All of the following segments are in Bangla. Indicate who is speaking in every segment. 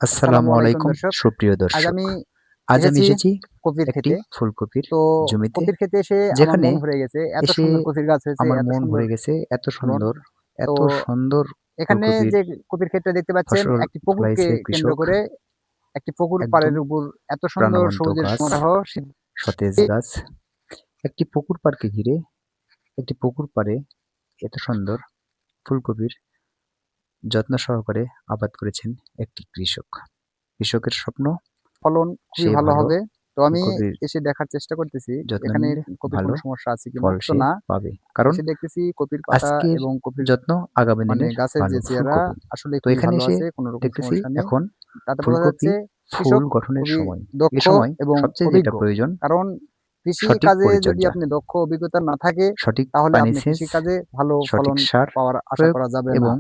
Speaker 1: আসসালামু আলাইকুম
Speaker 2: দর্শক।
Speaker 1: সুপ্রিয়
Speaker 2: আজ
Speaker 1: দর্শক।
Speaker 2: আমি
Speaker 1: আজ আমি
Speaker 2: এসেছি
Speaker 1: এসেছি
Speaker 2: কপির
Speaker 1: একটি
Speaker 2: খেতে।
Speaker 1: ফুলকপির
Speaker 2: তো
Speaker 1: জমিতে,
Speaker 2: কপির খেতে এসে আমার
Speaker 1: যেখানে
Speaker 2: মন ভরে গেছে। এত
Speaker 1: এসে
Speaker 2: সুন্দর কপির গাছ হয়েছে,
Speaker 1: আমার
Speaker 2: এত
Speaker 1: মন
Speaker 2: সুন্দর
Speaker 1: ভরে গেছে। এত
Speaker 2: ফলন।
Speaker 1: সুন্দর,
Speaker 2: তো
Speaker 1: এত সুন্দর
Speaker 2: এখানে
Speaker 1: ফুলকপির
Speaker 2: যে কপির ক্ষেতটা দেখতে পাচ্ছেন,
Speaker 1: ফসল
Speaker 2: একটি পুকুরকে
Speaker 1: ফলাইছে
Speaker 2: কেন্দ্র
Speaker 1: কৃষক।
Speaker 2: করে একটি পুকুর
Speaker 1: একদম
Speaker 2: পাড়ের উপর এত সুন্দর
Speaker 1: প্রাণবন্ত
Speaker 2: সবুজের
Speaker 1: গাছ,
Speaker 2: সমারোহ।
Speaker 1: সতেজ গাছ। একটি পুকুর পাড়কে ঘিরে, একটি পুকুর পাড়ে এত সুন্দর ফুলকপির যত্ন সহকারে আবাদ করেছেন একটি কৃষক। কৃষকের স্বপ্ন
Speaker 2: ফলন খুবই
Speaker 1: সে
Speaker 2: ভালো
Speaker 1: ভালো
Speaker 2: হবে। তো আমি
Speaker 1: ফুলকপির
Speaker 2: এসে দেখার চেষ্টা করতেছি
Speaker 1: যত্ন
Speaker 2: এখানে
Speaker 1: নিলে
Speaker 2: কপির
Speaker 1: ভালো
Speaker 2: কোনো সমস্যা আছে কিনা।
Speaker 1: ফল
Speaker 2: তো
Speaker 1: সে
Speaker 2: না,
Speaker 1: পাবে। কারণ
Speaker 2: এসে দেখতেছি কপির পাতা
Speaker 1: আজকের
Speaker 2: এবং কপির
Speaker 1: যত্ন আগামী
Speaker 2: মানে
Speaker 1: দিনের
Speaker 2: গাছের
Speaker 1: ভালো
Speaker 2: যে চেহারা
Speaker 1: ফুলকপি।
Speaker 2: আসলে
Speaker 1: তো
Speaker 2: খুবই
Speaker 1: এখানে
Speaker 2: ভালো
Speaker 1: এসে
Speaker 2: আছে, কোনো রকম
Speaker 1: দেখতেছি
Speaker 2: সমস্যা নেই।
Speaker 1: এখন
Speaker 2: তাতে বোঝা
Speaker 1: ফুলকপি
Speaker 2: যাচ্ছে
Speaker 1: ফুল
Speaker 2: কৃষক
Speaker 1: গঠনের
Speaker 2: খুবই
Speaker 1: সময়। এ
Speaker 2: দক্ষ
Speaker 1: সময়
Speaker 2: এবং
Speaker 1: সবচেয়ে যেটা
Speaker 2: অভিজ্ঞ।
Speaker 1: প্রয়োজন
Speaker 2: কারণ কৃষি
Speaker 1: সঠিক
Speaker 2: কাজে যদি
Speaker 1: পরিচর্যা,
Speaker 2: আপনি দক্ষ অভিজ্ঞতা না থাকে,
Speaker 1: সঠিক
Speaker 2: তাহলে
Speaker 1: পানি
Speaker 2: আপনি
Speaker 1: সেচ,
Speaker 2: কৃষিকাজে ভালো
Speaker 1: সঠিক
Speaker 2: ফলন
Speaker 1: সার
Speaker 2: পাওয়ার আশা
Speaker 1: প্রয়োগ
Speaker 2: করা যাবে না।
Speaker 1: এবং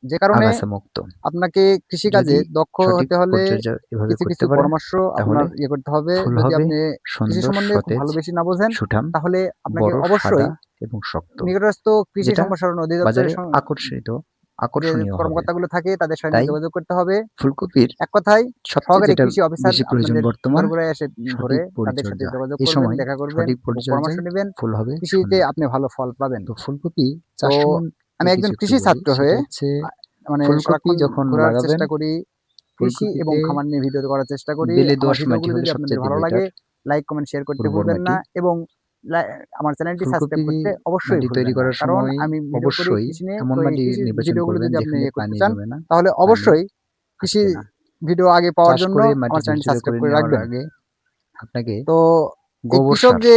Speaker 2: যে কারণে
Speaker 1: আগাছা মুক্ত।
Speaker 2: আপনাকে
Speaker 1: যদি
Speaker 2: কৃষিকাজে দক্ষ
Speaker 1: সঠিক
Speaker 2: হতে হলে
Speaker 1: পরিচর্যা এভাবে
Speaker 2: কিছু,
Speaker 1: করতে
Speaker 2: কিছু
Speaker 1: পারেন
Speaker 2: পরামর্শ
Speaker 1: তাহলে
Speaker 2: আপনার করতে হবে।
Speaker 1: ফুল
Speaker 2: যদি
Speaker 1: হবে
Speaker 2: আপনি কৃষি
Speaker 1: সুন্দর,
Speaker 2: সম্বন্ধে খুব
Speaker 1: সতেজ,
Speaker 2: ভালো বেশি না বোঝেন,
Speaker 1: সুঠাম,
Speaker 2: তাহলে আপনাকে
Speaker 1: বড়,
Speaker 2: অবশ্যই
Speaker 1: সাদা এবং শক্ত।
Speaker 2: নিকটস্থ কৃষি
Speaker 1: যেটা
Speaker 2: সম্প্রসারণ অধিদপ্তরের
Speaker 1: বাজারে যে
Speaker 2: যে
Speaker 1: আকর্ষণীয় হবে।
Speaker 2: কর্মকর্তাগুলো থাকে তাদের সঙ্গে
Speaker 1: তাই
Speaker 2: যোগাযোগ করতে হবে।
Speaker 1: ফুলকপির
Speaker 2: এক কথায়
Speaker 1: সবচেয়ে
Speaker 2: সহকারী
Speaker 1: যেটা
Speaker 2: কৃষি অফিসার
Speaker 1: বেশি প্রয়োজন
Speaker 2: আপনাদের
Speaker 1: বর্তমান
Speaker 2: ঘরে এসে ধরে
Speaker 1: সঠিক
Speaker 2: তাদের সাথে
Speaker 1: পরিচর্যা।
Speaker 2: যোগাযোগ
Speaker 1: এ
Speaker 2: করবেন,
Speaker 1: সময়
Speaker 2: দেখা করবেন
Speaker 1: সঠিক
Speaker 2: এবং পরামর্শ
Speaker 1: পরিচর্যায়
Speaker 2: নিবেন।
Speaker 1: ফুল হবে
Speaker 2: কৃষিতে
Speaker 1: সুন্দর।
Speaker 2: আপনি ভালো ফল পাবেন।
Speaker 1: তো ফুলকপি
Speaker 2: তো
Speaker 1: চাষ
Speaker 2: আমি
Speaker 1: সম্বন্ধে
Speaker 2: একজন
Speaker 1: কিছু একটু
Speaker 2: কৃষি
Speaker 1: বলি।
Speaker 2: ছাত্র
Speaker 1: সেটা
Speaker 2: হয়ে
Speaker 1: হচ্ছে
Speaker 2: আ মানে
Speaker 1: ফুলকপি
Speaker 2: সারাক্ষণ
Speaker 1: যখন
Speaker 2: ঘোরার
Speaker 1: লাগাবেন,
Speaker 2: চেষ্টা করি। কৃষি এবং
Speaker 1: ফুলকপিতে
Speaker 2: খামার নিয়ে ভিডিও করার চেষ্টা করি।
Speaker 1: বেলে
Speaker 2: আমার
Speaker 1: দেওয়ার সময়টি
Speaker 2: ভিডিওগুলো
Speaker 1: হলে
Speaker 2: যদি আপনাদের
Speaker 1: সবচাইতে
Speaker 2: ভালো লাগে,
Speaker 1: বেটার।
Speaker 2: লাইক, কমেন্ট, শেয়ার করতে
Speaker 1: উর্বর
Speaker 2: ভুলবেন
Speaker 1: মাটি।
Speaker 2: না এবং লাই আমার চ্যানেলটি সাবস্ক্রাইব
Speaker 1: ফুলকপি
Speaker 2: করতে অবশ্যই
Speaker 1: মাটি তৈরি
Speaker 2: ভুলবেন না।
Speaker 1: করার
Speaker 2: কারণ
Speaker 1: সময়
Speaker 2: আমি ভিডিও করি
Speaker 1: অবশ্যই
Speaker 2: কৃষি নিয়ে।
Speaker 1: এমন
Speaker 2: তো এই
Speaker 1: মাটি
Speaker 2: কৃষি
Speaker 1: নির্বাচন
Speaker 2: ভিডিওগুলো
Speaker 1: করবেন
Speaker 2: যদি আপনি
Speaker 1: যেখানে
Speaker 2: করতে
Speaker 1: পানি
Speaker 2: চান,
Speaker 1: জমে না,
Speaker 2: তাহলে
Speaker 1: পানি
Speaker 2: অবশ্যই কৃষি
Speaker 1: আটকে না।
Speaker 2: ভিডিও আগে পাওয়ার
Speaker 1: চাষ
Speaker 2: জন্য
Speaker 1: করে মাটি
Speaker 2: আমার চ্যানেলটি
Speaker 1: ঝুরঝুরে
Speaker 2: সাবস্ক্রাইব
Speaker 1: করে
Speaker 2: করে
Speaker 1: নেওয়ার
Speaker 2: রাখবেন।
Speaker 1: আগে আপনাকে
Speaker 2: তো এই
Speaker 1: গোবর
Speaker 2: কৃষক
Speaker 1: সার,
Speaker 2: যে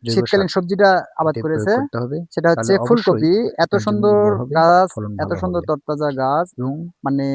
Speaker 1: জৈব সার
Speaker 2: শীতকালীন সবজিটা আবাদ
Speaker 1: এটি প্রয়োগ
Speaker 2: করেছে,
Speaker 1: করতে হবে।
Speaker 2: সেটা
Speaker 1: তাহলে
Speaker 2: হচ্ছে
Speaker 1: অবশ্যই
Speaker 2: ফুলকপি। এত
Speaker 1: আপনার জমি
Speaker 2: সুন্দর
Speaker 1: উর্বর হবে,
Speaker 2: গাছ,
Speaker 1: ফলন
Speaker 2: এত
Speaker 1: ভালো
Speaker 2: সুন্দর
Speaker 1: হবে।
Speaker 2: তরতাজা গাছ,
Speaker 1: এবং
Speaker 2: মানে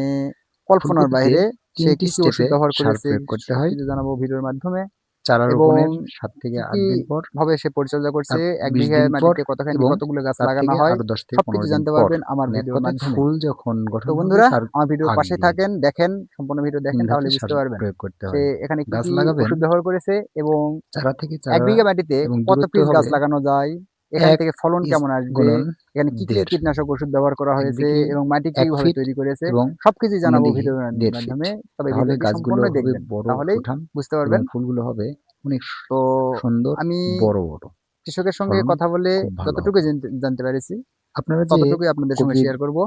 Speaker 2: কল্পনার
Speaker 1: ফুলকপিতে
Speaker 2: বাইরে। সে
Speaker 1: ৩ টি
Speaker 2: কি, কি ওষুধ
Speaker 1: স্টেপে
Speaker 2: ব্যবহার
Speaker 1: সার
Speaker 2: করেছে
Speaker 1: প্রয়োগ করতে হয়।
Speaker 2: সবকিছু জানাবো ভিডিওর মাধ্যমে।
Speaker 1: চারা
Speaker 2: এবং
Speaker 1: রোপণের ৭ থেকে
Speaker 2: কি,
Speaker 1: ৮
Speaker 2: কি
Speaker 1: দিন পর,
Speaker 2: ভাবে সে পরিচর্যা করছে,
Speaker 1: তার
Speaker 2: ১
Speaker 1: ২০
Speaker 2: বিঘা
Speaker 1: দিন পর
Speaker 2: মাটিতে
Speaker 1: এবং
Speaker 2: কতগুলো গাছ
Speaker 1: তার
Speaker 2: লাগানো
Speaker 1: থেকে
Speaker 2: হয়,
Speaker 1: আরো ১০ থেকে ১৫
Speaker 2: সবকিছু
Speaker 1: দিন
Speaker 2: জানতে
Speaker 1: পর।
Speaker 2: পারবেন আমার
Speaker 1: মানে এক
Speaker 2: ভিডিওর
Speaker 1: কথায়
Speaker 2: মাধ্যমে।
Speaker 1: ফুল যখন
Speaker 2: তো
Speaker 1: গঠন হবে
Speaker 2: বন্ধুরা,
Speaker 1: তার
Speaker 2: আমার ভিডিওর পাশে
Speaker 1: আগেই
Speaker 2: থাকেন, দেখেন, সম্পূর্ণ ভিডিও
Speaker 1: ৩
Speaker 2: দেখেন, তাহলে
Speaker 1: ধাপে সার
Speaker 2: বুঝতে পারবেন
Speaker 1: প্রয়োগ করতে
Speaker 2: সে
Speaker 1: হয়।
Speaker 2: এখানে কি,
Speaker 1: গাছ
Speaker 2: কি
Speaker 1: লাগাবেন,
Speaker 2: ওষুধ ব্যবহার করেছে এবং
Speaker 1: চারা থেকে
Speaker 2: ১
Speaker 1: চারা
Speaker 2: বিঘা মাটিতে
Speaker 1: এবং
Speaker 2: কত
Speaker 1: দূরত্ব
Speaker 2: পিস গাছ
Speaker 1: হবে
Speaker 2: লাগানো যায়, এখান
Speaker 1: ১
Speaker 2: থেকে ফলন কেমন আসবে,
Speaker 1: গুণন
Speaker 2: এখানে কি, কি
Speaker 1: ১.৫।
Speaker 2: কীটনাশক ওষুধ ব্যবহার করা হয়েছে
Speaker 1: একদিকে
Speaker 2: এবং মাটি
Speaker 1: ১
Speaker 2: কিভাবে
Speaker 1: ফিট
Speaker 2: তৈরি করেছে,
Speaker 1: এবং
Speaker 2: সবকিছুই জানাবো
Speaker 1: অন্যদিকে
Speaker 2: ভিডিওর
Speaker 1: ১.৫ ফিট।
Speaker 2: মাধ্যমে। তবে
Speaker 1: তাহলে
Speaker 2: ভিডিওটি
Speaker 1: গাছগুলো
Speaker 2: সম্পূর্ণ
Speaker 1: হবে
Speaker 2: দেখবেন,
Speaker 1: বড়,
Speaker 2: তাহলেই
Speaker 1: সুঠাম
Speaker 2: বুঝতে
Speaker 1: এবং
Speaker 2: পারবেন।
Speaker 1: ফুলগুলো হবে অনেক
Speaker 2: তো
Speaker 1: সুন্দর,
Speaker 2: আমি
Speaker 1: বড়, বড়।
Speaker 2: কৃষকের সঙ্গে
Speaker 1: ফলন
Speaker 2: কথা বলে
Speaker 1: খুব ভালো
Speaker 2: যতটুকু
Speaker 1: হবে।
Speaker 2: জানতে পেরেছি,
Speaker 1: আপনারা যে
Speaker 2: ততটুকুই আপনাদের সঙ্গে
Speaker 1: কপির
Speaker 2: শেয়ার করব।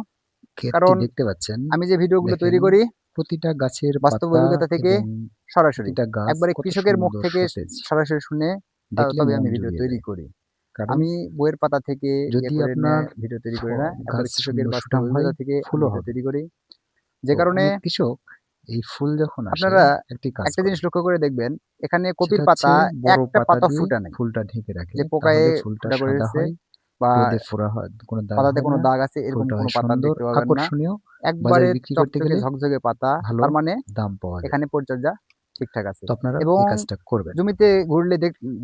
Speaker 1: ক্ষেতটি
Speaker 2: কারণ
Speaker 1: দেখতে পাচ্ছেন,
Speaker 2: আমি যে ভিডিওগুলো
Speaker 1: দেখেন
Speaker 2: তৈরি করি
Speaker 1: প্রতিটা গাছের
Speaker 2: বাস্তব
Speaker 1: পাতা
Speaker 2: অভিজ্ঞতা থেকে
Speaker 1: এবং
Speaker 2: সরাসরি,
Speaker 1: প্রতিটা গাছ
Speaker 2: একবারে
Speaker 1: কত
Speaker 2: কৃষকের মুখ
Speaker 1: সুন্দর
Speaker 2: থেকে
Speaker 1: সতেজ।
Speaker 2: সরাসরি শুনে
Speaker 1: দেখলে
Speaker 2: তবে
Speaker 1: মন
Speaker 2: আমি ভিডিও
Speaker 1: জুড়িয়ে
Speaker 2: তৈরি
Speaker 1: যায়।
Speaker 2: করি।
Speaker 1: কারণ
Speaker 2: আমি বইয়ের পাতা থেকে
Speaker 1: যদি
Speaker 2: করে
Speaker 1: আপনার
Speaker 2: ভিডিও তৈরি
Speaker 1: ফ
Speaker 2: করি না। একবারে
Speaker 1: গাছ
Speaker 2: কৃষকের
Speaker 1: সুন্দর
Speaker 2: বাস্তব
Speaker 1: সুঠাম হয়,
Speaker 2: অভিজ্ঞতা থেকে আমি
Speaker 1: ফুলও
Speaker 2: ভিডিও
Speaker 1: হবে।
Speaker 2: তৈরি করি। যে
Speaker 1: তো
Speaker 2: কারণে
Speaker 1: অনেক কৃষক এই ফুল যখন আসে
Speaker 2: আপনারা
Speaker 1: একটি কাজ
Speaker 2: একটা
Speaker 1: করে।
Speaker 2: জিনিস লক্ষ্য করে দেখবেন, এখানে
Speaker 1: সেটা
Speaker 2: কপির
Speaker 1: হচ্ছে
Speaker 2: পাতা
Speaker 1: বড়
Speaker 2: একটা
Speaker 1: পাতা
Speaker 2: পাতাও
Speaker 1: দিয়ে
Speaker 2: ফুটা নাই।
Speaker 1: ফুলটা ঢেকে রাখে।
Speaker 2: যে পোকায়
Speaker 1: তাহলে ফুলটা
Speaker 2: ফুটা
Speaker 1: সাদা
Speaker 2: করেছে
Speaker 1: হয়,
Speaker 2: বা
Speaker 1: রোদে ফোড়া হয়, কোনো দাগ
Speaker 2: পাতাতে
Speaker 1: হয়
Speaker 2: কোনো
Speaker 1: না।
Speaker 2: দাগ আছে, এরকম
Speaker 1: ফুলটা
Speaker 2: কোনো
Speaker 1: হয়
Speaker 2: পাতা
Speaker 1: সুন্দর,
Speaker 2: দেখতে পাবেন না।
Speaker 1: আকর্ষণীয়।
Speaker 2: একবারে
Speaker 1: বাজারে বিক্রি করতে
Speaker 2: চকচকে
Speaker 1: গেলে
Speaker 2: ঝকঝকে পাতা।
Speaker 1: ভালো
Speaker 2: তার মানে
Speaker 1: দাম পাওয়া যায়।
Speaker 2: এখানে পরিচর্যা ঠিকঠাক আছে।
Speaker 1: তো আপনারাও
Speaker 2: এবং
Speaker 1: এই কাজটা করবেন।
Speaker 2: জমিতে ঘুরলে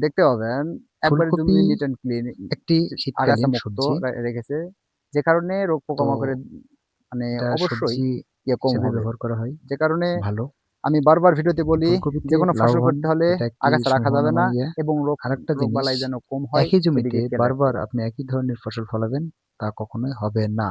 Speaker 2: দেখতে পাবেন একবারে
Speaker 1: ফুলকপি
Speaker 2: জমি নিট অ্যান্ড ক্লিন,
Speaker 1: একটি
Speaker 2: আগাছা
Speaker 1: শীতকালীন
Speaker 2: মুক্ত
Speaker 1: সবজি।
Speaker 2: রেখেছে। যে কারণে রোগ
Speaker 1: তো
Speaker 2: পোকামাকড়ের মানে
Speaker 1: এটা
Speaker 2: অবশ্যই
Speaker 1: সবজি
Speaker 2: কম
Speaker 1: হিসেবে
Speaker 2: হবে।
Speaker 1: ব্যবহার করা হয়।
Speaker 2: যে কারণে
Speaker 1: ভালো।
Speaker 2: আমি বারবার ভিডিওতে বলি,
Speaker 1: ফুলকপিতে
Speaker 2: যেকোনো ফসল
Speaker 1: লাভবান
Speaker 2: করতে হলে
Speaker 1: এটা একটি
Speaker 2: আগাছা রাখা যাবে না
Speaker 1: সম্ভাবনাময় ইয়ে।
Speaker 2: এবং
Speaker 1: আরেকটা জিনিস,
Speaker 2: রোগবালাই যেন কম হয়
Speaker 1: একই জমিতে
Speaker 2: সেদিকে খেয়াল রাখতে
Speaker 1: বারবার
Speaker 2: হবে।
Speaker 1: আপনি একই ধরনের ফসল ফলাবেন তা কখনোই হবে না।